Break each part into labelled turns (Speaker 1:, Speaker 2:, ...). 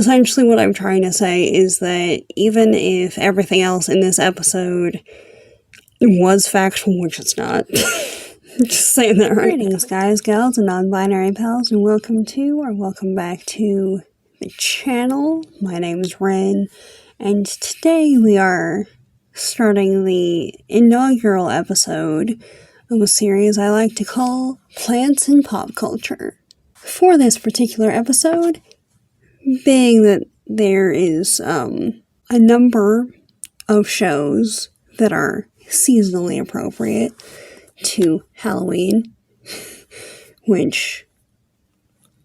Speaker 1: Essentially what I'm trying to say is that even if everything else in this episode was factual, which it's not, just saying that right. Greetings, guys, gals, and non-binary pals, and welcome back to the channel. My name is Ren, and today we are starting the inaugural episode of a series I like to call Plants in Pop Culture. For this particular episode, being that there is a number of shows that are seasonally appropriate to Halloween, which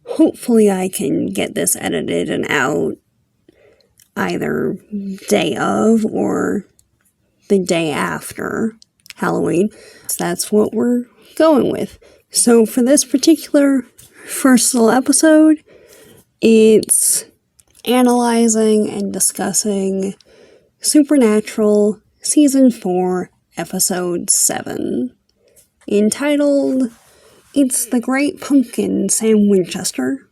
Speaker 1: hopefully I can get this edited and out either day of or the day after Halloween. So that's what we're going with. So for this particular first little episode, it's analyzing and discussing Supernatural Season 4, Episode 7, entitled, It's the Great Pumpkin, Sam Winchester.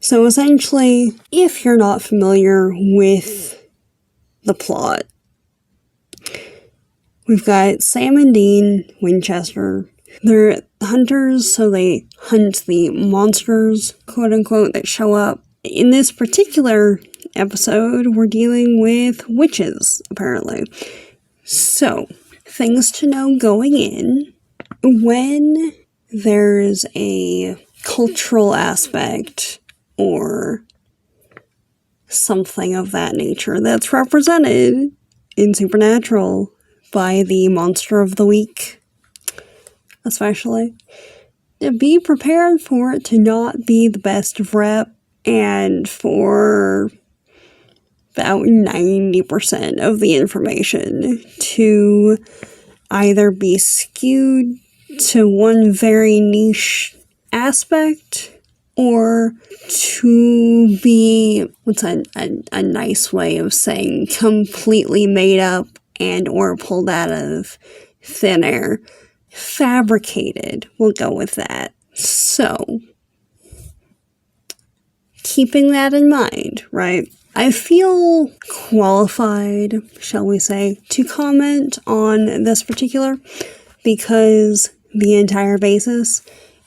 Speaker 1: So essentially, if you're not familiar with the plot, we've got Sam and Dean Winchester. They're hunters, so they hunt the monsters, quote-unquote, that show up. In this particular episode, we're dealing with witches, apparently. So, things to know going in. When there's a cultural aspect or something of that nature that's represented in Supernatural by the Monster of the Week, especially, be prepared for it to not be the best of rep, and for about 90% of the information to either be skewed to one very niche aspect, or to be, what's a nice way of saying, completely made up and or pulled out of thin air. Fabricated, we'll go with that. So, keeping that in mind, right? I feel qualified, shall we say, to comment on this particular because the entire basis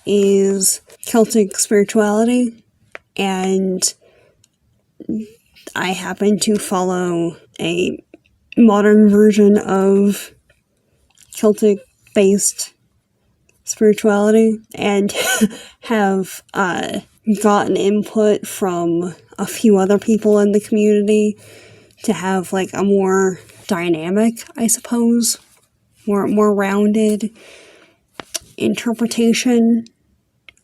Speaker 1: is Celtic spirituality, and I happen to follow a modern version of Celtic-based spirituality and have gotten input from a few other people in the community to have like a more dynamic, I suppose, more rounded interpretation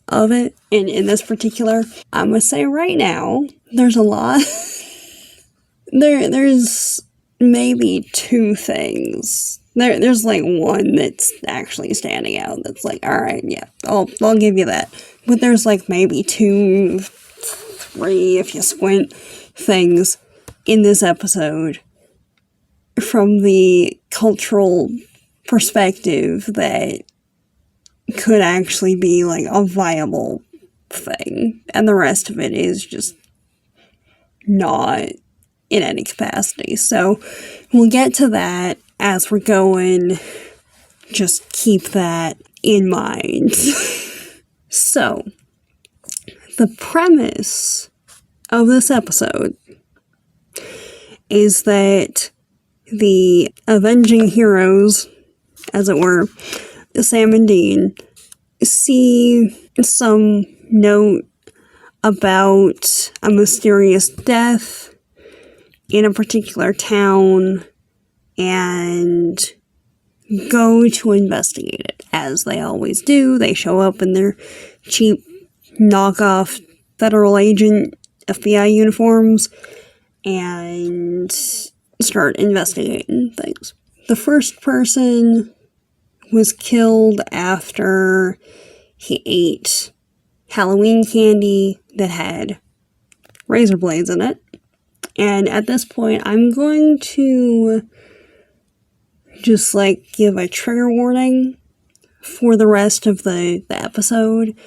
Speaker 1: of it. And in this particular, I'm gonna say right now, there's a lot. There's maybe two things. There's like one that's actually standing out that's like, alright, yeah, I'll give you that. But there's like maybe 2, 3, if you squint, things in this episode from the cultural perspective that could actually be like a viable thing. And the rest of it is just not in any capacity. So we'll get to that as we're going. Just keep that in mind. So, the premise of this episode is that the avenging heroes, as it were, Sam and Dean, see some note about a mysterious death in a particular town and go to investigate it. As they always do, they show up in their cheap knockoff federal agent FBI uniforms and start investigating things. The first person was killed after he ate Halloween candy that had razor blades in it. And at this point, I'm going to just like give a trigger warning for the rest of the episode.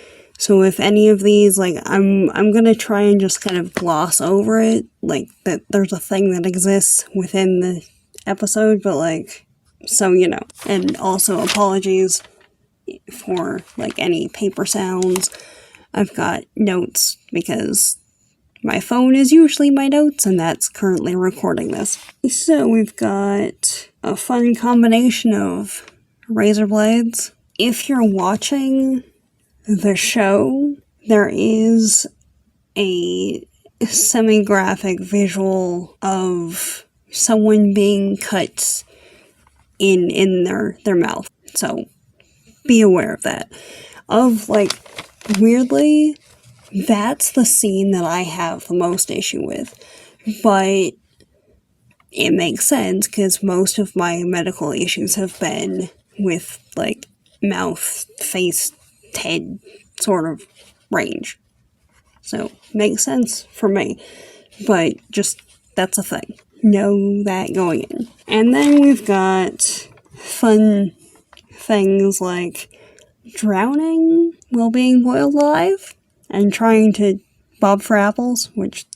Speaker 1: So if any of these, like, I'm gonna try and just kind of gloss over it, like, that there's a thing that exists within the episode, but, like, so, you know. And also apologies for, like, any paper sounds. I've got notes because my phone is usually my notes, and that's currently recording this. So we've got a fun combination of razor blades. If you're watching the show, there is a semi-graphic visual of someone being cut in their mouth. So be aware of that. Weirdly, that's the scene that I have the most issue with. But it makes sense because most of my medical issues have been with, like, mouth, face, head sort of range. So, makes sense for me. But just, that's a thing. Know that going in. And then we've got fun things like drowning while being boiled alive and trying to bob for apples, which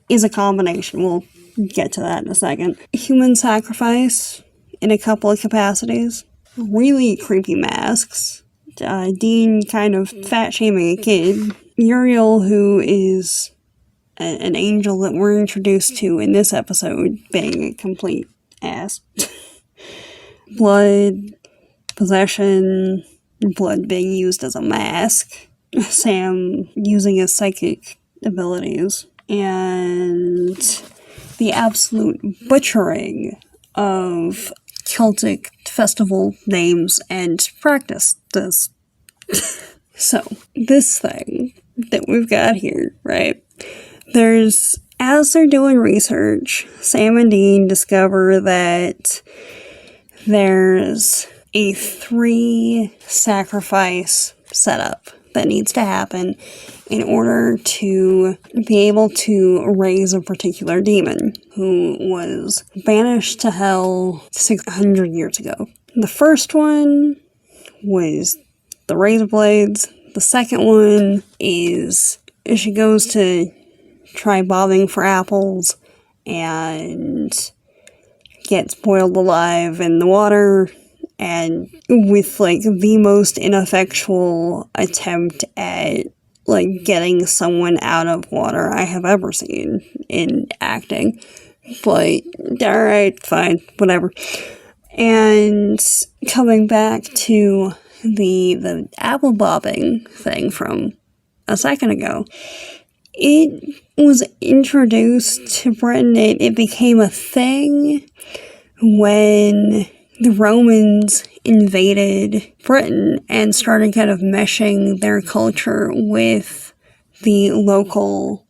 Speaker 1: is a combination. We'll get to that in a second. Human sacrifice in a couple of capacities. Really creepy masks. Dean kind of fat-shaming a kid. Uriel, who is an angel that we're introduced to in this episode, being a complete ass. Blood, possession, blood being used as a mask. Sam using his psychic abilities. And the absolute butchering of Celtic festival names and practices. So, this thing that we've got here, right? As they're doing research, Sam and Dean discover that there's a 3 sacrifice setup that needs to happen in order to be able to raise a particular demon who was banished to hell 600 years ago. The first one was the razor blades. The second one is she goes to try bobbing for apples and gets boiled alive in the water, and with, like, the most ineffectual attempt at, like, getting someone out of water I have ever seen in acting. But, alright, fine, whatever. And coming back to the apple bobbing thing from a second ago, it was introduced to Britain, it became a thing when the Romans invaded Britain and started kind of meshing their culture with the local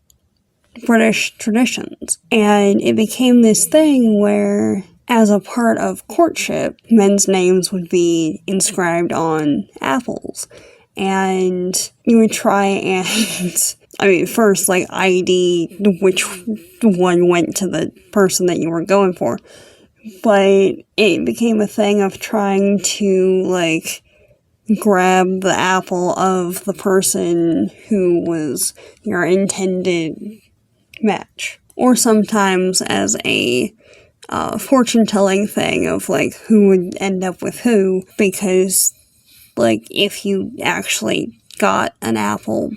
Speaker 1: British traditions. And it became this thing where, as a part of courtship, men's names would be inscribed on apples. And you would try and, I mean, first, like, ID which one went to the person that you were going for. But it became a thing of trying to, like, grab the apple of the person who was your intended match. Or sometimes as a fortune-telling thing of, like, who would end up with who, because, like, if you actually got an apple,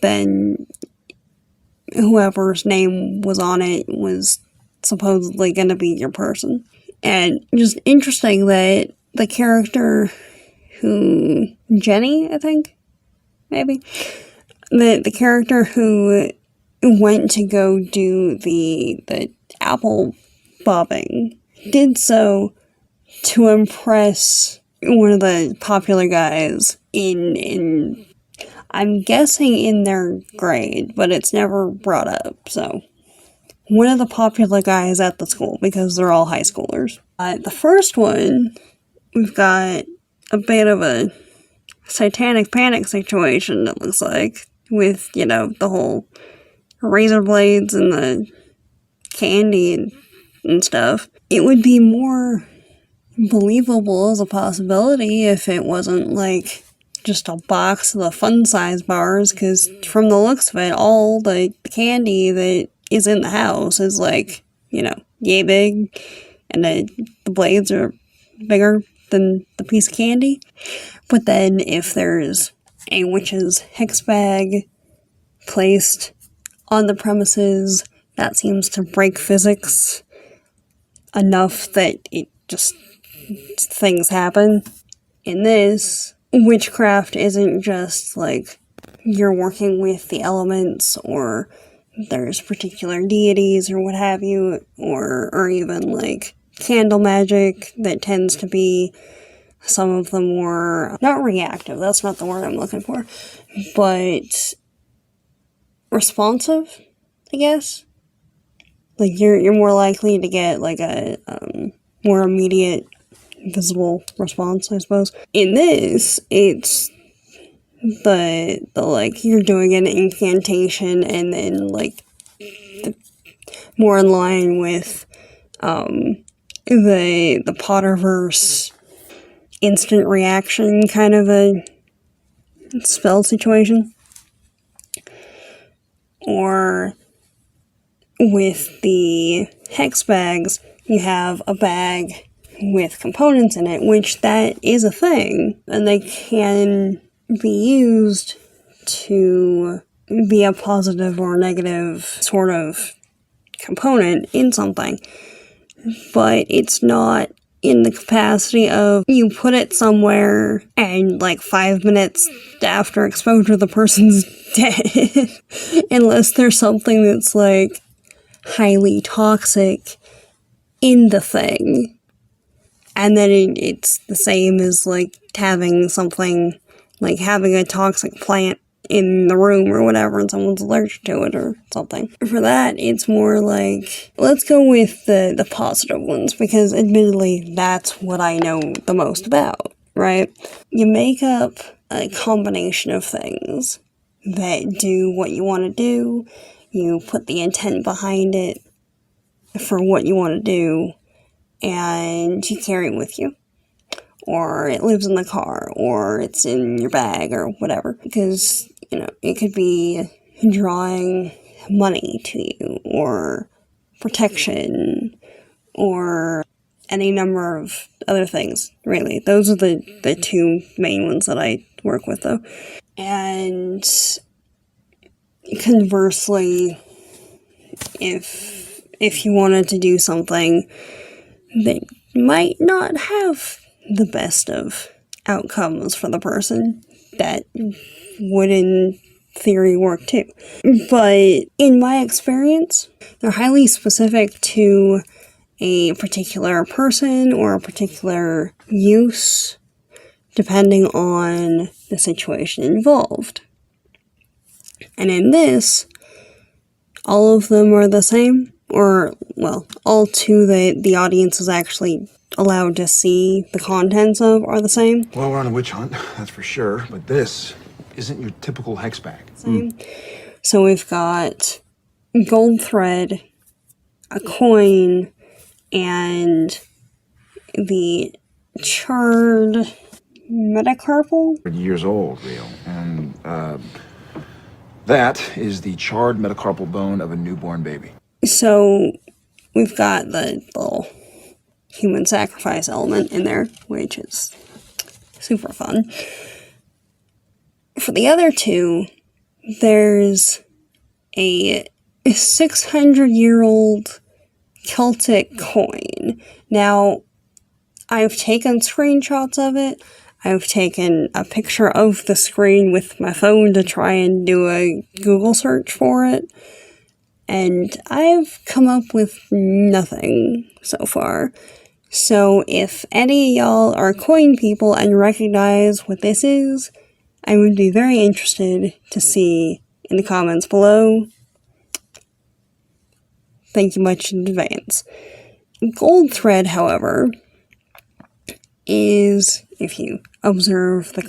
Speaker 1: then whoever's name was on it was supposedly going to be your person. And just interesting that the character who, Jenny, I think, maybe, the character who went to go do the apple bobbing did so to impress one of the popular guys in I'm guessing in their grade, but it's never brought up, so one of the popular guys at the school, because they're all high schoolers. The first one, we've got a bit of a satanic panic situation, it looks like, with, you know, the whole razor blades and the candy and stuff. It would be more believable as a possibility if it wasn't, like, just a box of the fun size bars, because from the looks of it, all the candy that is in the house is like, yay big, and the blades are bigger than the piece of candy. But then if there's a witch's hex bag placed on the premises, that seems to break physics enough that things happen. In this, witchcraft isn't just like you're working with the elements, or there's particular deities or what have you, or even like candle magic that tends to be some of the more, not reactive, that's not the word I'm looking for, but responsive, I guess. Like, you're more likely to get, like, a more immediate, visible response, I suppose. In this, it's the like, you're doing an incantation, and then, like, more in line with, the Potterverse instant reaction kind of a spell situation. Or with the hex bags, you have a bag with components in it, which that is a thing, and they can be used to be a positive or negative sort of component in something, but it's not in the capacity of you put it somewhere and like 5 minutes after exposure the person's dead. Unless there's something that's like highly toxic in the thing. And then it's the same as like having something, like having a toxic plant in the room or whatever, and someone's allergic to it or something. For that, it's more like, let's go with the positive ones, because admittedly, that's what I know the most about, right? You make up a combination of things that do what you want to do, you put the intent behind it for what you want to do, and you carry it with you. Or it lives in the car, or it's in your bag, or whatever. Because, it could be drawing money to you, or protection, or any number of other things, really. Those are the two main ones that I work with, though. And conversely, if you wanted to do something that might not have the best of outcomes for the person, that would in theory work too. But in my experience, they're highly specific to a particular person or a particular use, depending on the situation involved. And in this, all of them are the same, or, well, all two that the audience is actually allowed to see the contents of are the same.
Speaker 2: Well, we're on a witch hunt, that's for sure, but this isn't your typical hex bag.
Speaker 1: Same. So we've got gold thread, a coin, and the charred metacarpal.
Speaker 2: Years old, real. And, that is the charred metacarpal bone of a newborn baby.
Speaker 1: So we've got the little human sacrifice element in there, which is super fun. For the other two, there's a 600-year-old Celtic coin. Now, I've taken screenshots of it. I've taken a picture of the screen with my phone to try and do a Google search for it. And I've come up with nothing so far. So if any of y'all are coin people and recognize what this is, I would be very interested to see in the comments below. Thank you much in advance. Gold thread, however, is, if you observe the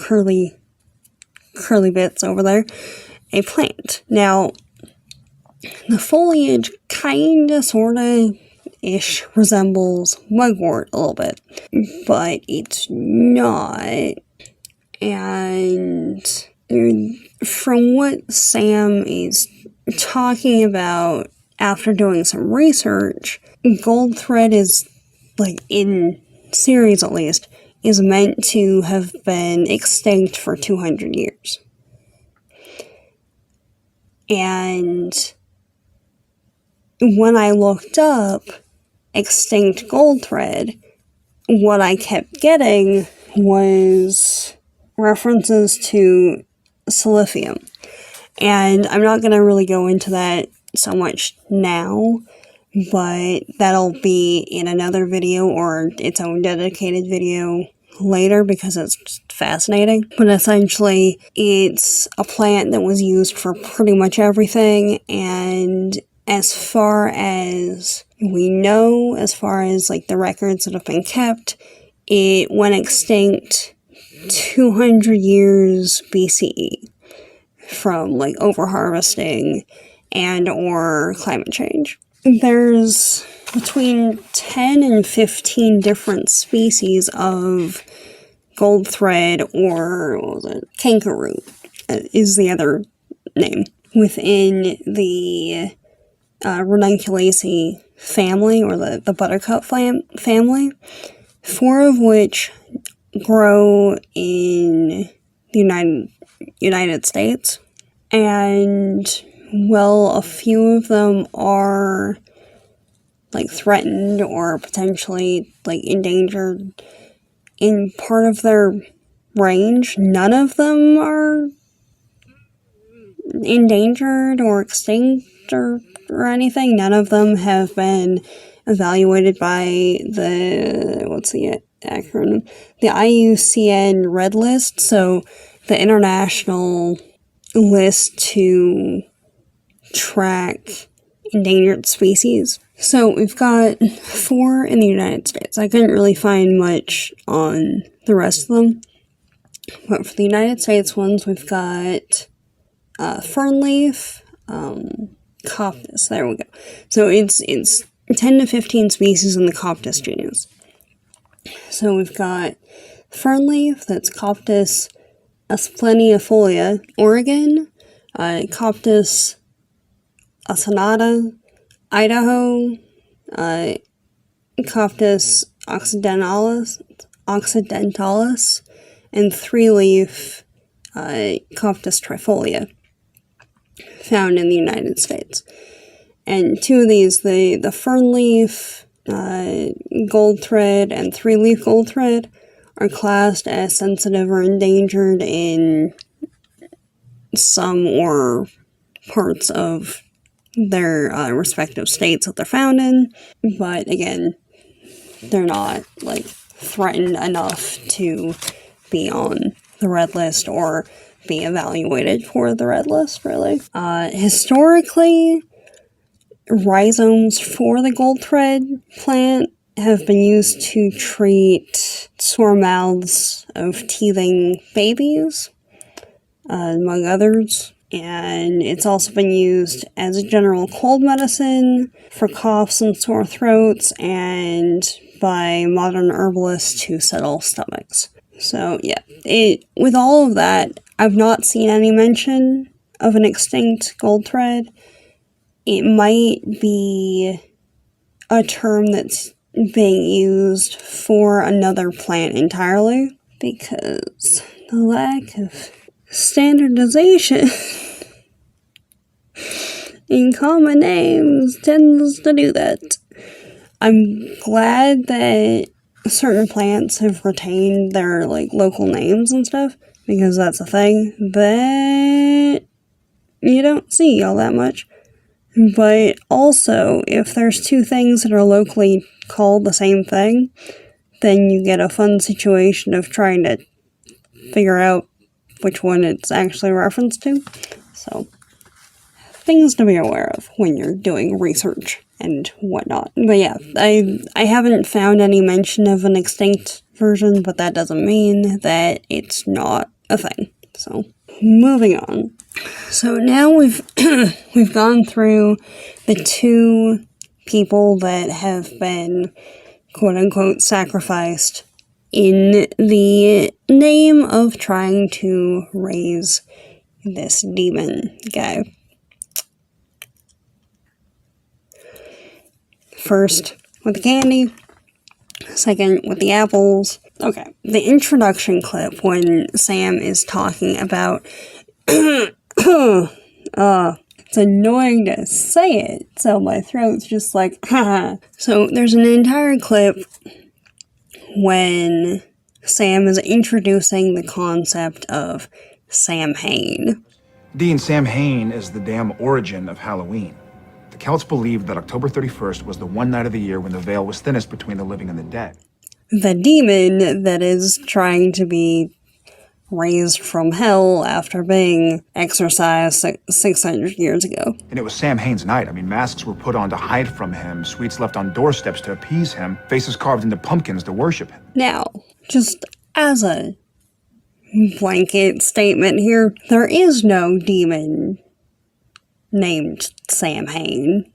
Speaker 1: curly bits over there, a plant. Now, the foliage kinda, sorta, ish resembles mugwort a little bit, but it's not. And from what Sam is talking about after doing some research, gold thread is, like, in series at least, is meant to have been extinct for 200 years. And when I looked up extinct gold thread, what I kept getting was references to silithium. And I'm not going to really go into that so much now, but that'll be in another video or its own dedicated video later because it's just fascinating. But essentially, it's a plant that was used for pretty much everything, and as far as we know, as far as like the records that have been kept, it went extinct 200 years BCE from like overharvesting and or climate change. There's between 10 and 15 different species of gold thread, or what was it? Kangaroo is the other name, within the Ranunculaceae family, or the buttercup family, 4 of which grow in the United States, and well, a few of them are like threatened or potentially like endangered in part of their range. None of them are endangered or extinct or anything. None of them have been evaluated by the, what's the acronym? The IUCN Red List, so the international list to track endangered species. So we've got 4 in the United States. I couldn't really find much on the rest of them. But for the United States ones, we've got fernleaf, Coptis. There we go. So it's 10 to 15 species in the Coptis genus. So we've got fernleaf, that's Coptis aspleniifolia, Oregon, Coptis asinata, Idaho, Coptis occidentalis, and 3-leaf Coptis trifolia, found in the United States. And 2 of these, the fernleaf gold thread and 3-leaf gold thread, are classed as sensitive or endangered in some or parts of their respective states that they're found in, but again, they're not like threatened enough to be on the red list or be evaluated for the red list, really. Historically, rhizomes for the gold thread plant have been used to treat sore mouths of teething babies, among others. And it's also been used as a general cold medicine for coughs and sore throats, and by modern herbalists to settle stomachs. So yeah, with all of that, I've not seen any mention of an extinct gold thread. It might be a term that's being used for another plant entirely, because the lack of standardization in common names tends to do that. I'm glad that certain plants have retained their like local names and stuff, because that's a thing that you don't see all that much. But also, if there's 2 things that are locally called the same thing, then you get a fun situation of trying to figure out which one it's actually referenced to. So, things to be aware of when you're doing research and whatnot. But yeah, I haven't found any mention of an extinct version, but that doesn't mean that it's not a thing. So, moving on. So now we've gone through the 2 people that have been quote-unquote sacrificed in the name of trying to raise this demon guy. First with the candy, second with the apples. Okay, the introduction clip when Sam is talking about it's annoying to say it, so my throat's just like, haha. So there's an entire clip when Sam is introducing the concept of Samhain.
Speaker 2: Dean, Samhain is the damn origin of Halloween. The Celts believed that October 31st was the one night of the year when the veil was thinnest between the living and the dead.
Speaker 1: The demon that is trying to be raised from hell after being exorcised 600 years ago.
Speaker 2: And it was Samhain's night. I mean, masks were put on to hide from him, sweets left on doorsteps to appease him, faces carved into pumpkins to worship him.
Speaker 1: Now, just as a blanket statement here, there is no demon named Samhain.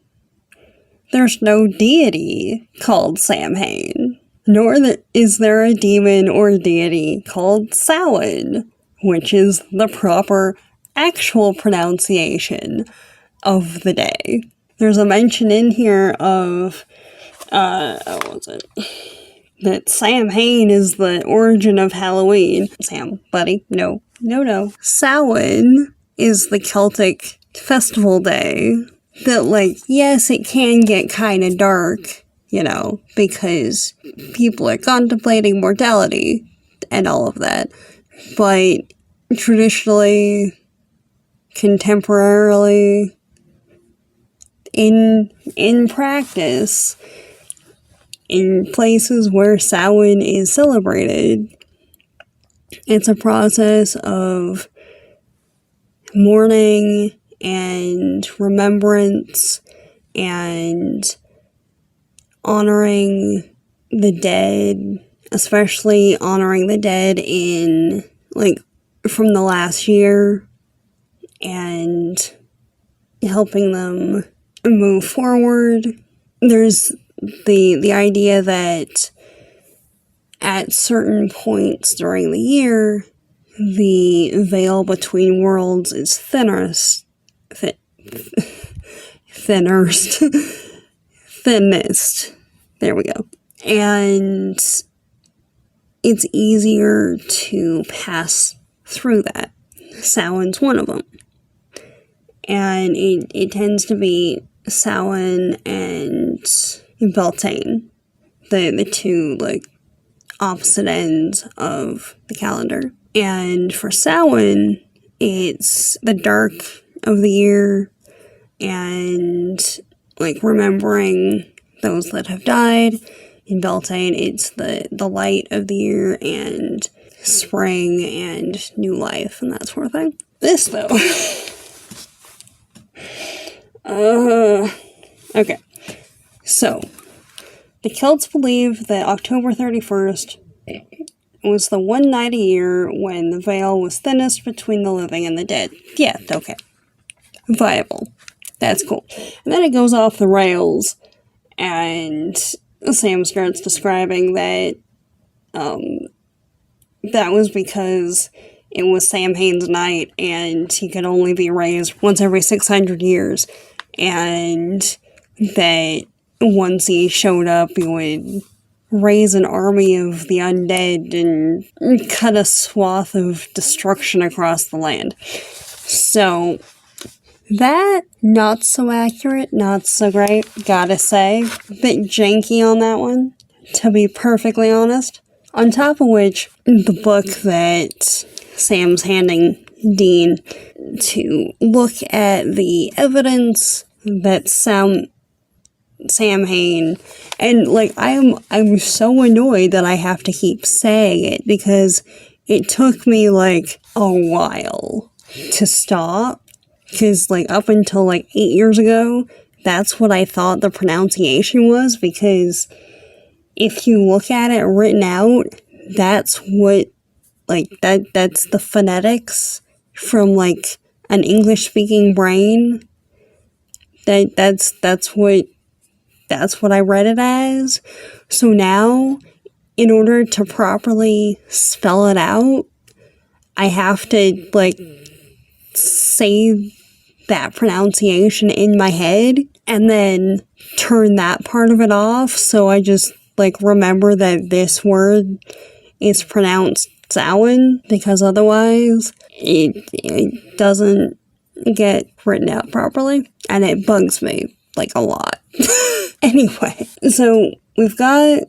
Speaker 1: There's no deity called Samhain. Nor is there a demon or deity called Samhain, which is the proper actual pronunciation of the day. There's a mention in here of, what was it? That Samhain is the origin of Halloween. Sam, buddy, no. Samhain is the Celtic festival day that, like, yes, it can get kind of dark, you know, because people are contemplating mortality and all of that. But traditionally, contemporarily, in practice, in places where Samhain is celebrated, it's a process of mourning and remembrance and honoring the dead, especially honoring the dead in, like, from the last year, and helping them move forward. There's the idea that at certain points during the year, the veil between worlds is thinnest. There we go. And it's easier to pass through that. Samhain's one of them. And it tends to be Samhain and Beltane, the two, like, opposite ends of the calendar. And for Samhain, it's the dark of the year and, like, remembering those that have died. In Beltane, it's the light of the year and spring and new life and that sort of thing. This, though. Okay. So, the Celts believe that October 31st was the one night a year when the veil was thinnest between the living and the dead. Yeah, okay. Viable. That's cool. And then it goes off the rails, and Sam starts describing that that was because it was Samhain's night, and he could only be raised once every 600 years, and that once he showed up, he would raise an army of the undead and cut a swath of destruction across the land. So, that, not so accurate, not so great, gotta say. Bit janky on that one, to be perfectly honest. On top of which, the book that Sam's handing Dean to look at the evidence that Samhain, and, like, I'm so annoyed that I have to keep saying it, because it took me, like, a while to stop, because, like, up until, like, 8 years ago, that's what I thought the pronunciation was, because if you look at it written out, that's what, like, that's the phonetics from, like, an English-speaking brain. That's what I read it as. So now, in order to properly spell it out, I have to, like, say that pronunciation in my head and then turn that part of it off, so I just, like, remember that this word is pronounced Samhain, because otherwise it doesn't get written out properly, and it bugs me, like, a lot. Anyway, so we've got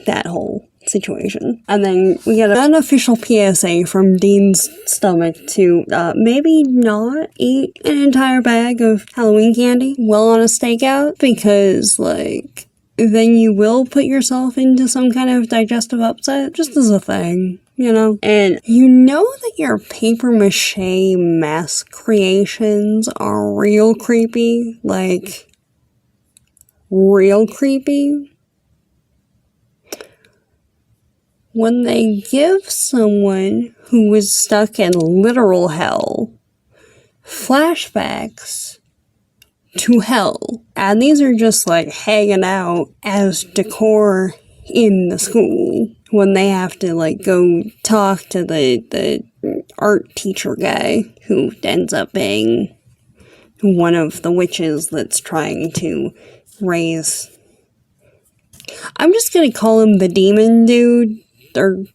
Speaker 1: that whole situation, and then we get an unofficial PSA from Dean's stomach to maybe not eat an entire bag of Halloween candy while on a stakeout, because, like, then you will put yourself into some kind of digestive upset, just as a thing, you know? And you know that your paper mache mask creations are real creepy, like, real creepy, when they give someone who was stuck in literal hell flashbacks to hell. And these are just, like, hanging out as decor in the school when they have to, like, go talk to the art teacher guy who ends up being one of the witches that's trying to raise... I'm just gonna call him the demon dude, or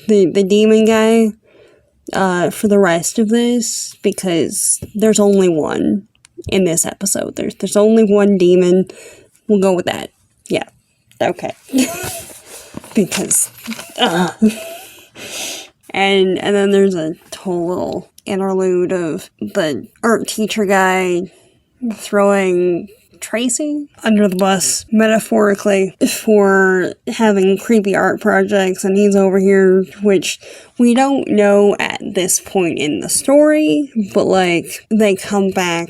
Speaker 1: the demon guy, for the rest of this, because there's only one in this episode. There's only one demon. We'll go with that. Yeah. Okay. Because, and then there's a whole little interlude of the art teacher guy throwing Tracy under the bus, metaphorically, for having creepy art projects, and he's over here, which we don't know at this point in the story, but, like, they come back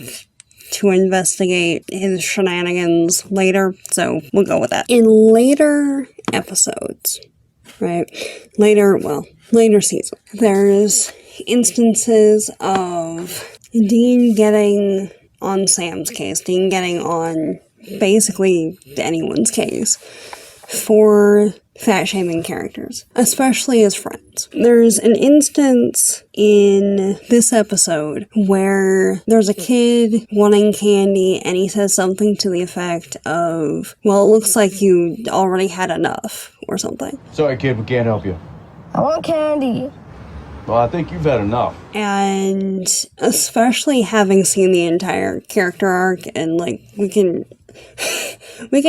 Speaker 1: to investigate his shenanigans later, so we'll go with that. In later episodes, right, later season, there's instances of Dean getting on Sam's case, Dean getting on basically anyone's case for fat-shaming characters, especially as friends. There's an instance in this episode where there's a kid wanting candy, and he says something to the effect of, well, it looks like you already had enough, or something.
Speaker 3: Sorry, kid, we can't help you.
Speaker 4: I want candy.
Speaker 3: Well, I think you've had enough.
Speaker 1: And especially having seen the entire character arc, and, like, we can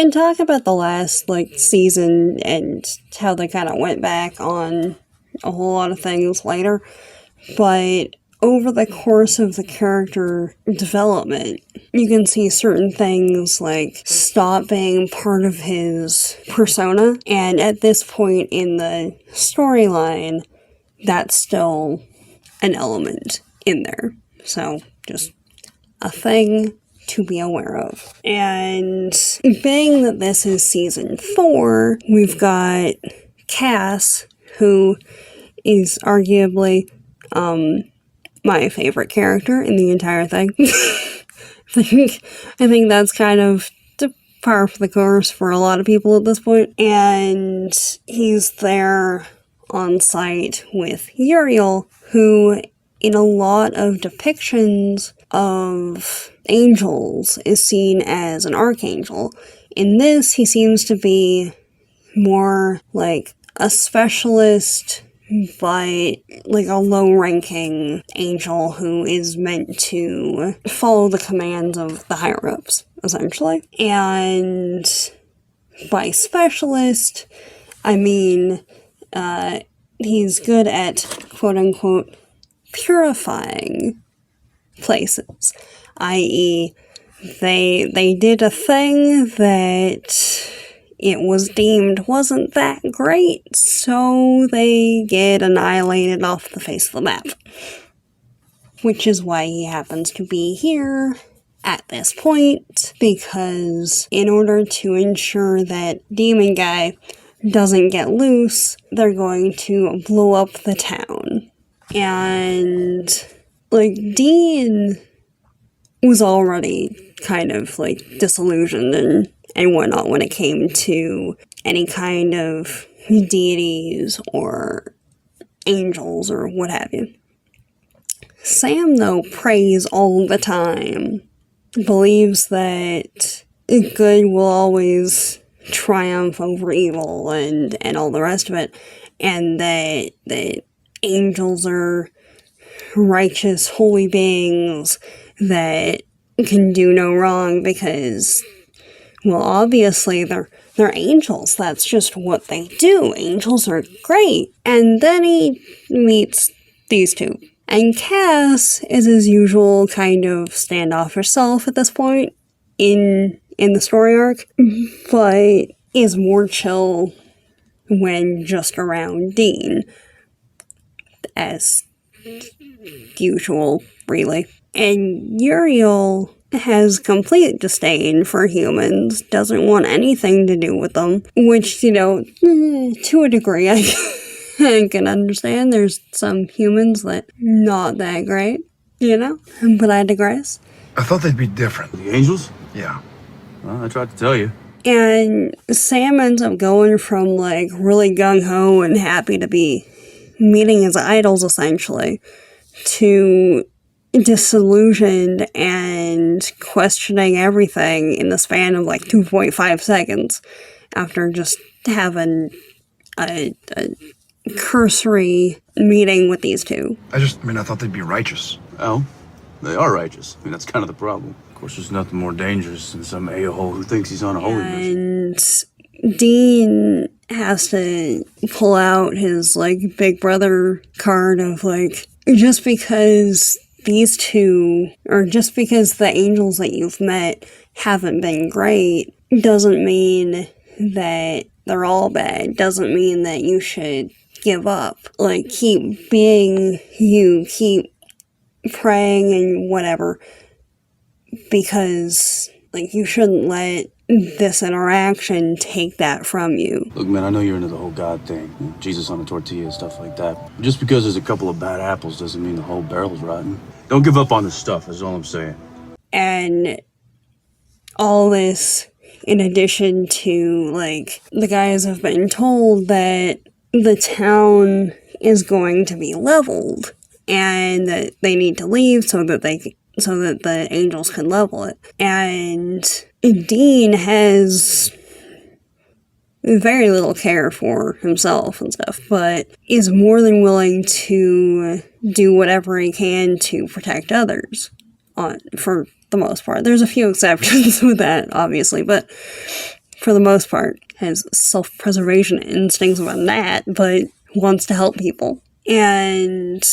Speaker 1: talk about the last, like, season and how they kind of went back on a whole lot of things later, but over the course of the character development, you can see certain things, like, stop being part of his persona, and at this point in the storyline, that's still an element in there. So, just a thing to be aware of. And being that this is season 4, we've got Cass, who is arguably my favorite character in the entire thing. I think that's kind of the par for the course for a lot of people at this point. And he's there on site with Uriel, who in a lot of depictions of angels is seen as an archangel. In this, he seems to be more like a specialist, but like a low-ranking angel who is meant to follow the commands of the higher-ups, essentially. And by specialist, I mean he's good at, quote-unquote, purifying places, i.e., they did a thing that it was deemed wasn't that great, so they get annihilated off the face of the map. Which is why he happens to be here at this point, because in order to ensure that Demon Guy doesn't get loose, they're going to blow up the town. And, like, Dean was already kind of, like, disillusioned and whatnot when it came to any kind of deities or angels or what have you. Sam, though, prays all the time, believes that good will always triumph over evil and all the rest of it, and that angels are righteous, holy beings that can do no wrong because, well, obviously they're angels. That's just what they do. Angels are great. And then he meets these two. And Cass is his usual kind of standoffish self at this point in the story arc, but is more chill when just around Dean, as usual, really. And Uriel has complete disdain for humans, doesn't want anything to do with them, which, to a degree, I can understand. There's some humans that not that great, but I digress.
Speaker 2: I thought they'd be different.
Speaker 3: The angels?
Speaker 2: Yeah.
Speaker 3: Well, I tried to tell you.
Speaker 1: And Sam ends up going from, really gung-ho and happy to be meeting his idols, essentially, to disillusioned and questioning everything in the span of 2.5 seconds after just having a cursory meeting with these two.
Speaker 2: I thought they'd be righteous.
Speaker 3: Oh, they are righteous. That's kind of the problem. Of course, there's nothing more dangerous than some a-hole who thinks he's on a holy mission.
Speaker 1: And Dean has to pull out his, Big Brother card of, just because these two, or just because the angels that you've met haven't been great, doesn't mean that they're all bad, doesn't mean that you should give up. Keep being you, keep praying and whatever, because, you shouldn't let this interaction take that from you.
Speaker 3: Look, man, I know you're into the whole God thing, Jesus on a tortilla, stuff like that. Just because there's a couple of bad apples doesn't mean the whole barrel's rotten. Don't give up on this stuff, that's all I'm saying.
Speaker 1: And all this, in addition to, the guys have been told that the town is going to be leveled, and that they need to leave so that the angels can level it. And Dean has very little care for himself and stuff, but is more than willing to do whatever he can to protect others, for the most part. There's a few exceptions with that, obviously, but for the most part, has self-preservation instincts about that, but wants to help people. And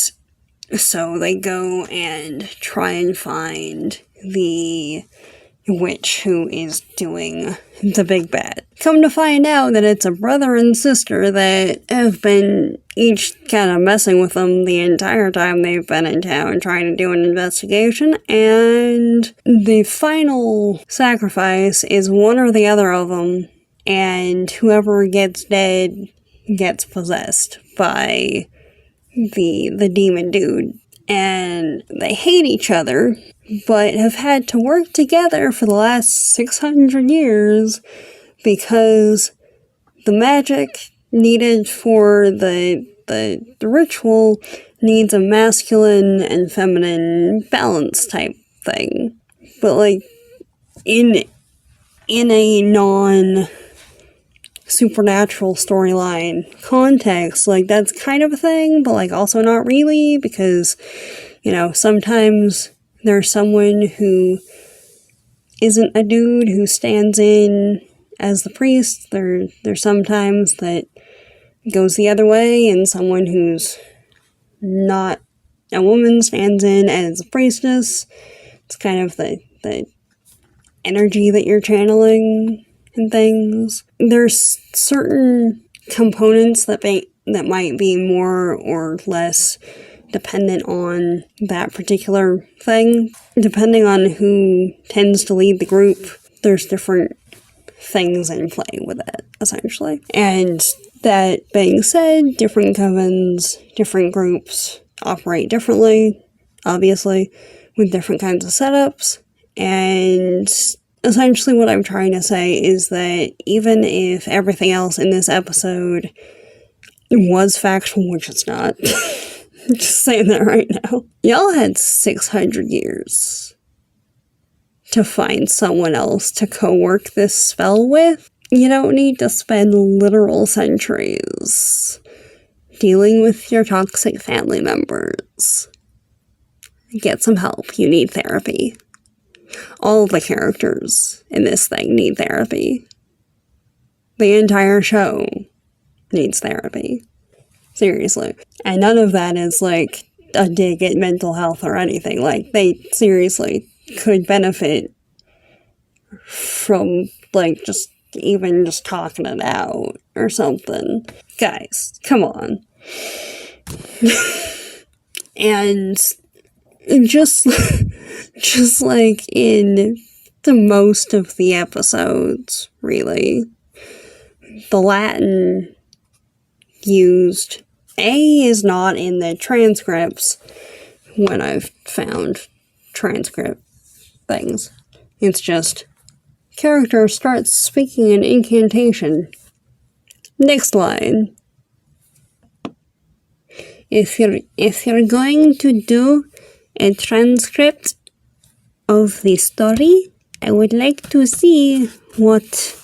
Speaker 1: so they go and try and find the witch who is doing the big bad. Come to find out that it's a brother and sister that have been each kind of messing with them the entire time they've been in town trying to do an investigation, and the final sacrifice is one or the other of them, and whoever gets dead gets possessed by the demon dude. And they hate each other, but have had to work together for the last 600 years because the magic needed for the ritual needs a masculine and feminine balance type thing. But in a non-supernatural storyline context, that's kind of a thing, but also not really, because, sometimes there's someone who isn't a dude who stands in as the priest. There's sometimes that goes the other way, and someone who's not a woman stands in as a priestess. It's kind of the energy that you're channeling and things. There's certain components that might be more or less dependent on that particular thing. Depending on who tends to lead the group, there's different things in play with it, essentially. And that being said, different covens, different groups operate differently, obviously, with different kinds of setups. And essentially what I'm trying to say is that even if everything else in this episode was factual, which it's not, just saying that right now, y'all had 600 years to find someone else to co-work this spell with. You don't need to spend literal centuries dealing with your toxic family members. Get some help. You need therapy. All of the characters in this thing need therapy. The entire show needs therapy. Seriously. And none of that is like a dig at mental health or anything. Like, they seriously could benefit from, like, just talking it out or something. Guys, come on. And just like in the most of the episodes, really, the Latin used is not in the transcripts when I've found transcript things. It's just character starts speaking an incantation. Next line. If you're going to do a transcript of the story, I would like to see what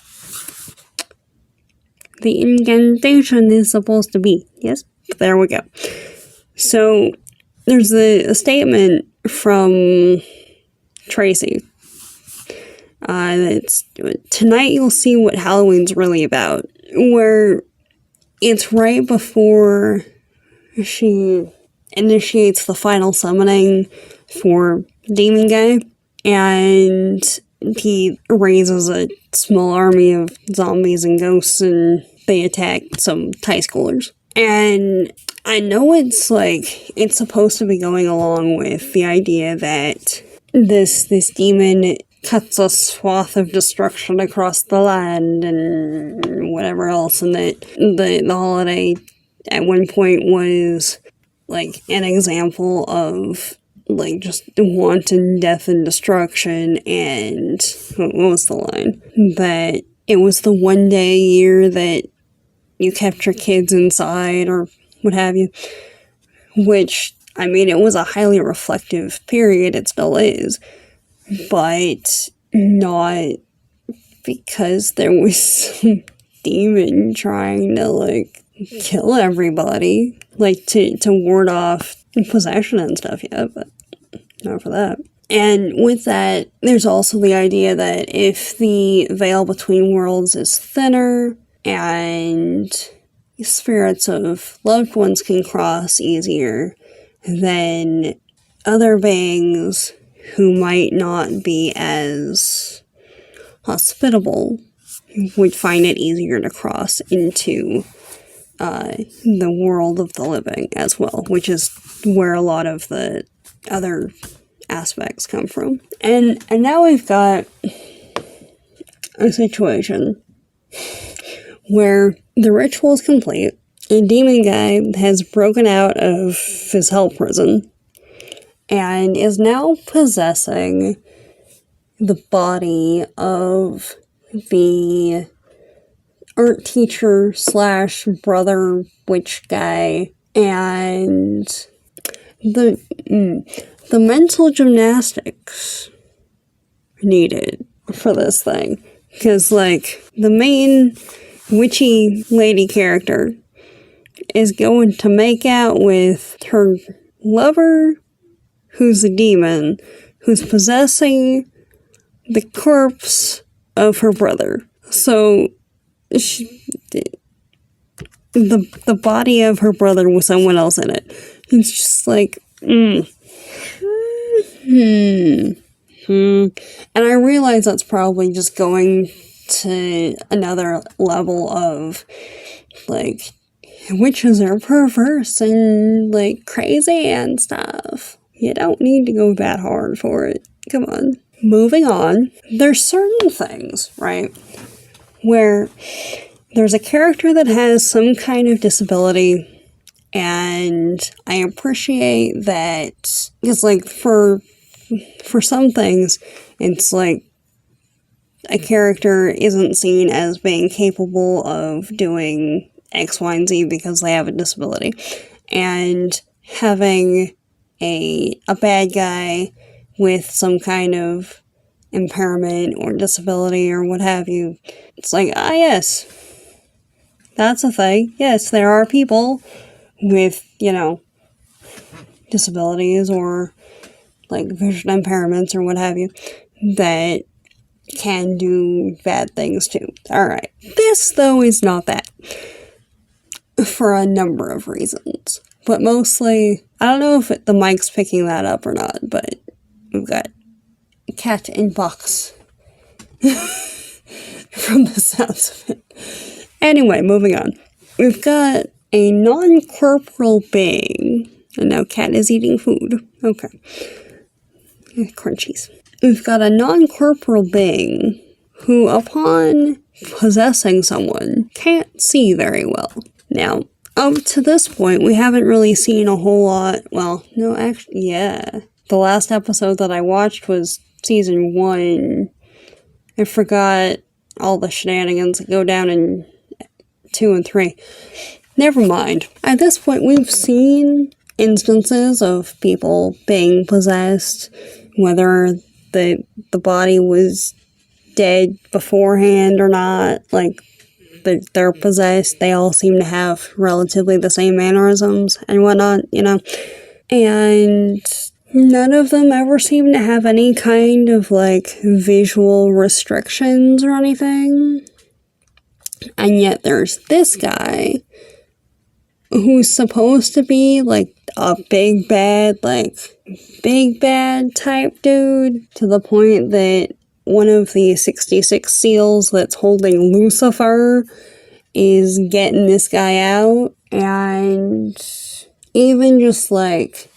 Speaker 1: the incantation is supposed to be. Yes? There we go. So, there's a statement from Tracy. It's, tonight you'll see what Halloween's really about. Where it's right before she initiates the final summoning for Demon Guy, and he raises a small army of zombies and ghosts, and they attack some high schoolers. And I know it's supposed to be going along with the idea that this demon cuts a swath of destruction across the land and whatever else, and that the holiday at one point was like an example of like just wanton death and destruction. And what was the line? That it was the one day a year that you kept your kids inside or what have you. Which, I mean, it was a highly reflective period, it still is. But not because there was some demon trying to, like, kill everybody. Like, to ward off possession and stuff, yeah, but not for that. And with that, there's also the idea that if the veil between worlds is thinner and spirits of loved ones can cross easier, then other beings who might not be as hospitable would find it easier to cross into the world of the living as well, which is where a lot of the other aspects come from. And now we've got a situation where the ritual is complete, a demon guy has broken out of his hell prison and is now possessing the body of the art teacher / brother witch guy, and the mental gymnastics needed for this thing. Because, like, the main witchy lady character is going to make out with her lover, who's a demon, who's possessing the corpse of her brother. So, the body of her brother with someone else in it. It's just like, And I realize that's probably just going to another level of, like, witches are perverse and, like, crazy and stuff. You don't need to go that hard for it. Come on. Moving on, there's certain things, right, where there's a character that has some kind of disability, and I appreciate that, because, like, for some things, it's like, a character isn't seen as being capable of doing X, Y, and Z because they have a disability. And having a bad guy with some kind of impairment or disability or what have you, it's like, yes, that's a thing. Yes, there are people with, disabilities or like vision impairments or what have you that can do bad things too. Alright. This, though, is not that. For a number of reasons. But mostly, I don't know if the mic's picking that up or not, but we've got cat in box. From the sounds of it. Anyway, moving on. We've got a non-corporeal being. And now cat is eating food. Okay. Crunchies. We've got a non-corporeal being who, upon possessing someone, can't see very well. Now, up to this point, we haven't really seen a whole lot. Well, no, actually, yeah. The last episode that I watched was season 1. I forgot all the shenanigans that go down in 2 and 3. Never mind. At this point, we've seen instances of people being possessed, whether the body was dead beforehand or not. Like, they're possessed. They all seem to have relatively the same mannerisms and whatnot, And none of them ever seem to have any kind of, like, visual restrictions or anything. And yet there's this guy who's supposed to be, like, a big bad type dude, to the point that one of the 66 seals that's holding Lucifer is getting this guy out, and even just, like,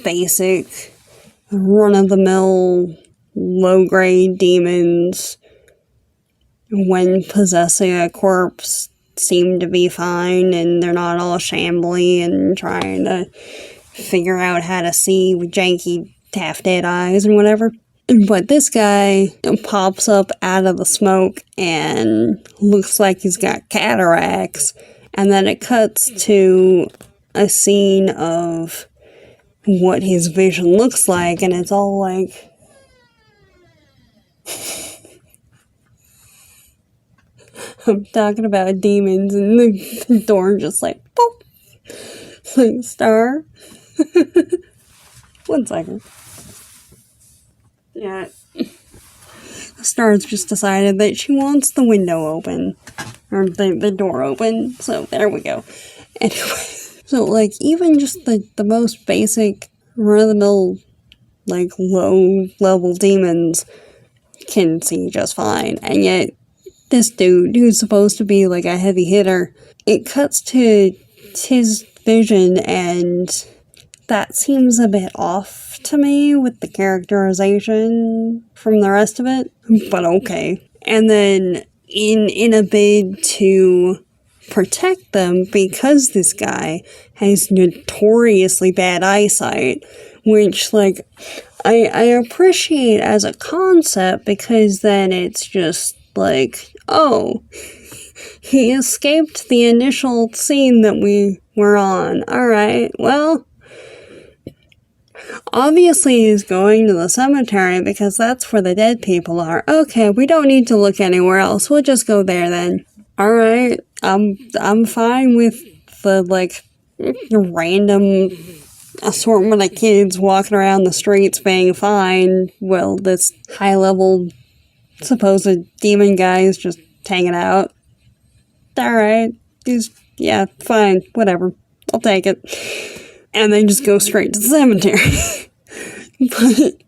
Speaker 1: basic, run-of-the-mill, low-grade demons, when possessing a corpse, seem to be fine, and they're not all shambly and trying to figure out how to see with janky half-dead eyes and whatever. But this guy pops up out of the smoke and looks like he's got cataracts, and then it cuts to a scene of what his vision looks like, and it's all like... I'm talking about demons, and the door just like, boop, like star. 1 second. Yeah. Star's just decided that she wants the window open, or the door open, so there we go. Anyway, so like, even just the most basic, run-of-the-mill, like, low-level demons can see just fine, and yet this dude, who's supposed to be, like, a heavy hitter, it cuts to his vision, and that seems a bit off to me with the characterization from the rest of it, but okay. And then, in a bid to protect them, because this guy has notoriously bad eyesight, which, like, I appreciate as a concept, because then it's just like, oh, he escaped the initial scene that we were on. Alright, well, obviously he's going to the cemetery because that's where the dead people are. Okay, we don't need to look anywhere else. We'll just go there then. Alright, I'm fine with the, like, random assortment of kids walking around the streets being fine while this high-level supposed demon guy is just hanging out. Alright, yeah, fine, whatever. I'll take it. And they just go straight to the cemetery. But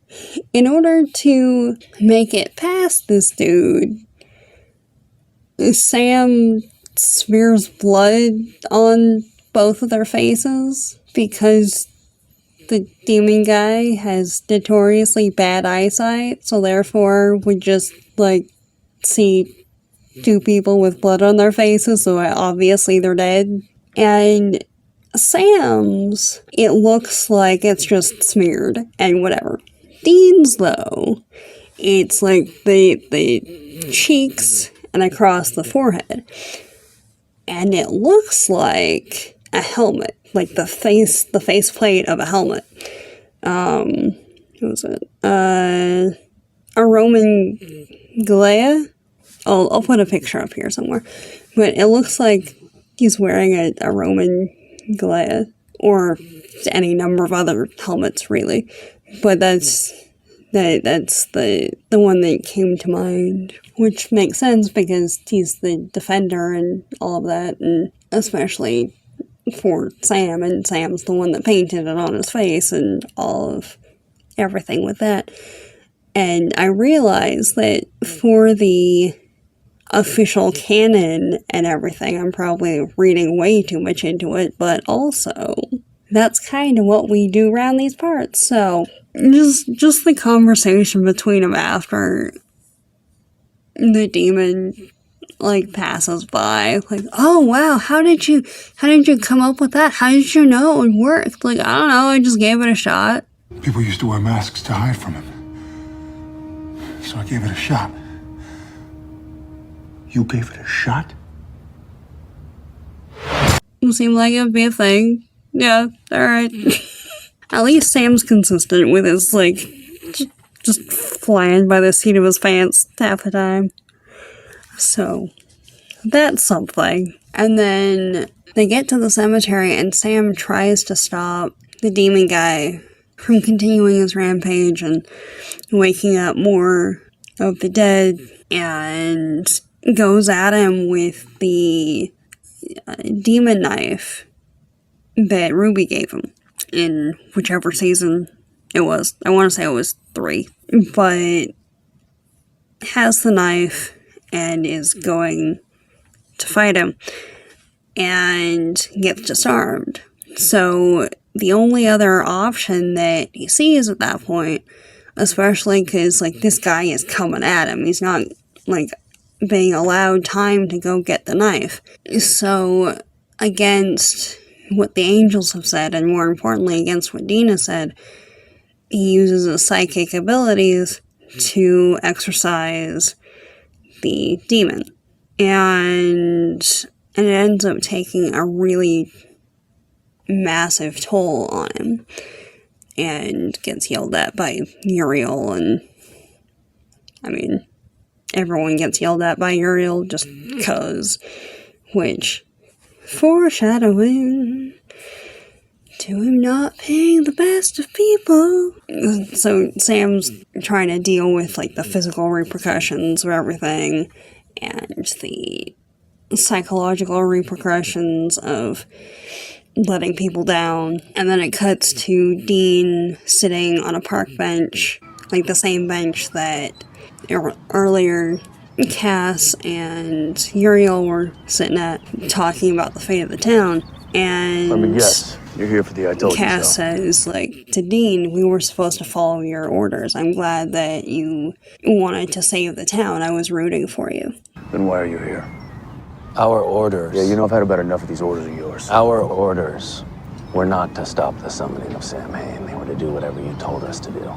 Speaker 1: in order to make it past this dude, Sam smears blood on both of their faces because the demon guy has notoriously bad eyesight, so therefore we just, like, see 2 people with blood on their faces, so obviously they're dead. And Sam's, it looks like it's just smeared and whatever. Dean's, though, It's like the cheeks and across the forehead. And it looks like a helmet, like the face plate of a helmet. What was it? A Roman Galea? I'll put a picture up here somewhere. But it looks like he's wearing a Roman Galea, or any number of other helmets, really. But that's the one that came to mind, which makes sense because he's the defender and all of that, and especially for Sam, and Sam's the one that painted it on his face and all of everything with that. And I realize that for the official canon and everything, I'm probably reading way too much into it, but also that's kind of what we do around these parts. So just the conversation between them after the demon like passes by, like, oh wow, how did you come up with that? How did you know it would work? Like, I don't know, I just gave it a shot.
Speaker 4: People used to wear masks to hide from him. So I gave it a shot. You gave it a shot?
Speaker 1: It seemed like it would be a thing. Yeah, alright. At least Sam's consistent with his, like, just flying by the seat of his pants half the time. So, that's something. And then they get to the cemetery and Sam tries to stop the demon guy from continuing his rampage and waking up more of the dead, and goes at him with the demon knife that Ruby gave him in whichever season it was. I want to say it was 3. But has the knife and is going to fight him and gets disarmed. So the only other option that he sees at that point, especially because, like, this guy is coming at him, he's not, like, being allowed time to go get the knife. So, against what the angels have said, and more importantly, against what Dina said, he uses his psychic abilities to exorcise the demon. And it ends up taking a really massive toll on him, and gets yelled at by Uriel, and I mean, everyone gets yelled at by Uriel just because, which, foreshadowing to him not being the best of people. So Sam's trying to deal with, like, the physical repercussions of everything, and the psychological repercussions of letting people down. And then it cuts to Dean sitting on a park bench, like the same bench that earlier Cass and Uriel were sitting at, talking about the fate of the town. And
Speaker 5: let me guess, you're here for the I told
Speaker 1: Cass
Speaker 5: you so.
Speaker 1: says, like, to Dean, we were supposed to follow your orders. I'm glad that you wanted to save the town. I was rooting for you.
Speaker 5: Then why are you here?
Speaker 6: Our orders.
Speaker 5: Yeah, you know I've had about enough of these orders of yours.
Speaker 6: Our orders were not to stop the summoning of Sam Hain. They were to do whatever you told us to do.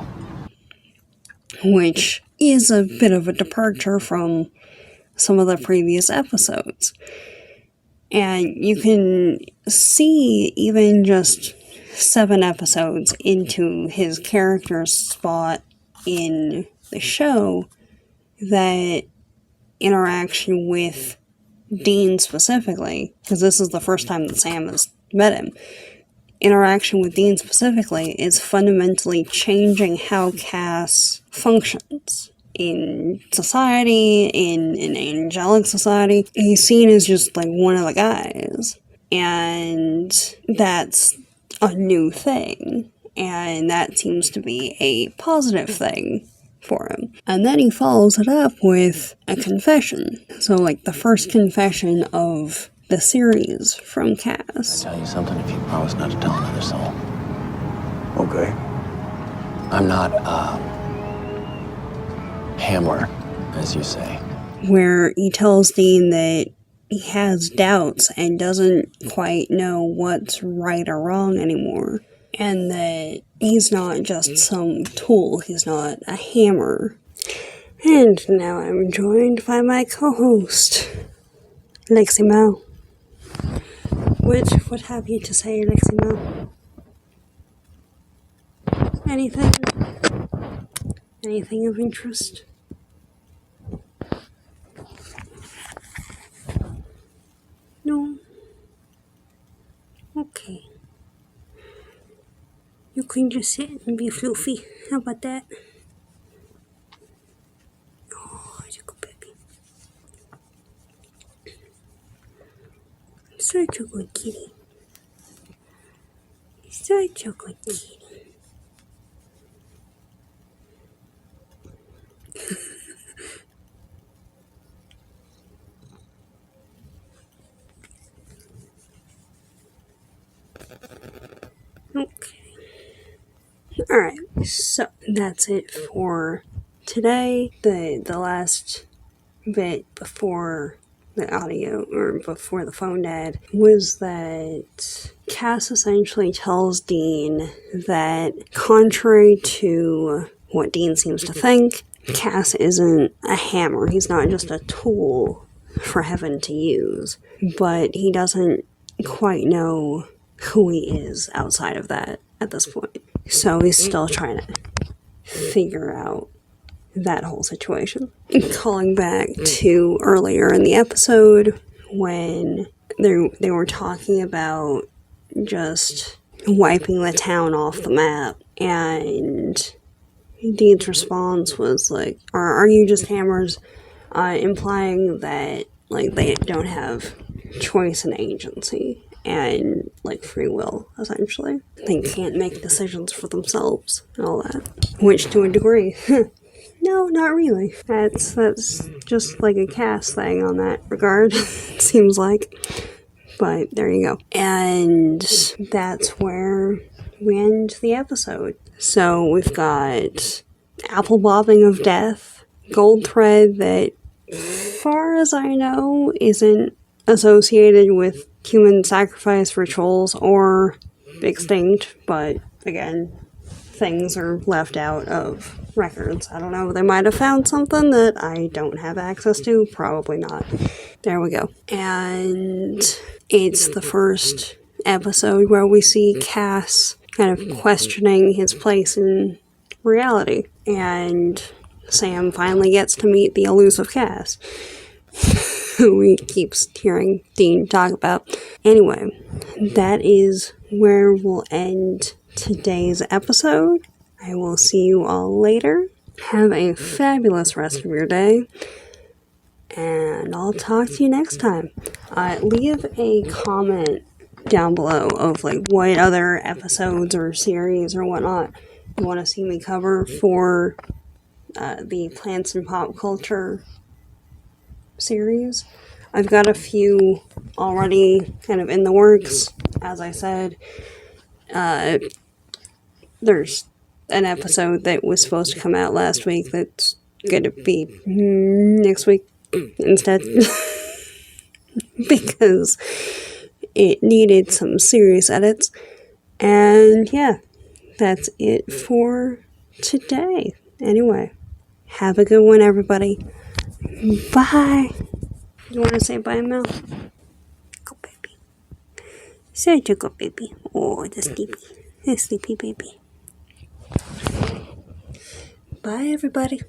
Speaker 1: Which is a bit of a departure from some of the previous episodes. And you can see, even just 7 episodes into his character's spot in the show, that interaction with Dean specifically, because this is the first time that Sam has met him, interaction with Dean specifically is fundamentally changing how Cass functions in society, in an angelic society. He's seen as just, like, one of the guys, and that's a new thing, and that seems to be a positive thing for him. And then he follows it up with a confession. So, like, the first confession of the series from Cass.
Speaker 6: I'll tell you something if you promise not to tell another soul.
Speaker 5: Okay.
Speaker 6: I'm not Hammer, as you say.
Speaker 1: Where he tells Dean that he has doubts and doesn't quite know what's right or wrong anymore. And that he's not just some tool, he's not a hammer. And now I'm joined by my co-host, Lexi Mo. What have you to say, Lexi Mo? Anything? Anything of interest? No? Okay. You can just sit and be floofy. How about that? Oh, you're a good baby. Such a good kitty. Such a good kitty. Okay. Alright, so that's it for today. The last bit before the audio, or before the phone dad, was that Cass essentially tells Dean that, contrary to what Dean seems to think, Cass isn't a hammer. He's not just a tool for Heaven to use. But he doesn't quite know who he is outside of that at this point. So he's still trying to figure out that whole situation. Calling back to earlier in the episode when they were talking about just wiping the town off the map, and Dean's response was like, are you just hammers? Implying that like they don't have choice and agency and like free will, essentially. They can't make decisions for themselves and all that. Which, to a degree, no, not really. That's just like a Cass thing on that regard, it seems like. But there you go. And that's where we end the episode. So we've got apple bobbing of death, gold thread that, far as I know, isn't associated with human sacrifice rituals or extinct, but again, things are left out of records. I don't know, they might have found something that I don't have access to, probably not. There we go. And it's the first episode where we see Cass kind of questioning his place in reality, and Sam finally gets to meet the elusive Cass, who we keep hearing Dean talk about. Anyway, that is where we'll end today's episode. I will see you all later. Have a fabulous rest of your day, and I'll talk to you next time. Leave a comment down below of like what other episodes or series or whatnot you want to see me cover for the Plants and Pop Culture series. I've got a few already kind of in the works. As I said, there's an episode that was supposed to come out last week that's going to be next week instead. Because it needed some serious edits. And yeah, that's it for today. Anyway, have a good one, everybody. Bye. You want to say bye, Mel? Go, baby. Say to go, baby. Oh, the sleepy baby. Bye, everybody.